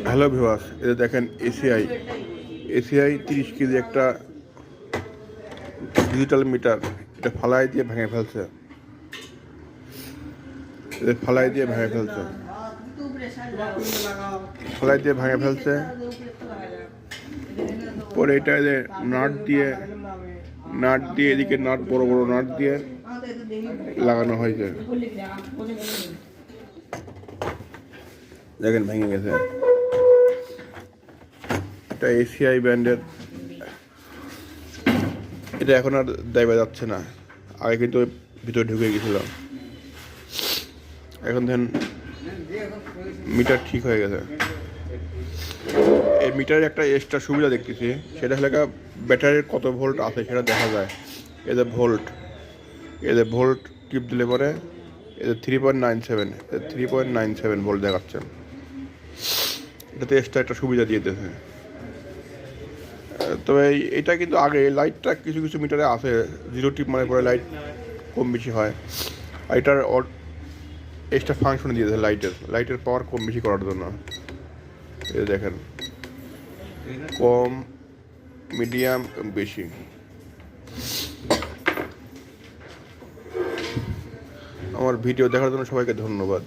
Hello viewers, এটা দেখেন ACI 30 KG একটা ডিজিটাল মিটার। এটা ফালাই দিয়ে ভেঙে ফেলছে। ফালাই দিয়ে ভেঙে ফেলছে। পরে এটা নাট দিয়ে এদিকে বড় বড় নাট দিয়ে লাগানো হয়েছে। দেখেন ভেঙে গেছে। এটা এসিআই ব্র্যান্ডের। এটা এখন আর দেওয়া যাচ্ছে না, আগে কিন্তু ভিতরে ঢুকে গেছিল। এখন দেখেন মিটার ঠিক হয়ে গেছে। এই মিটারের একটা এক্সট্রা সুবিধা দেখতেছি, সেটা হলে ব্যাটারির কত ভোল্ট আছে সেটা দেখা যায়। এদের ভোল্ট টিপ দিলে পরে এদের 3.97 ভোল্ট দেখাচ্ছে। এটাতে এক্সট্রা একটা সুবিধা দিয়ে দিয়েছে। তবে এটা কিন্তু আগে লাইটটা কিছু কিছু মিটারে আছে, 0 টিপ মানে পরে লাইট কম বেশি হয়। আর এটার এক্সট্রা ফাংশন দিয়েছে লাইটের পাওয়ার কম বেশি করার জন্য। এই দেখেন, কম, মিডিয়াম, বেশি। আমার ভিডিও দেখার জন্য সবাইকে ধন্যবাদ।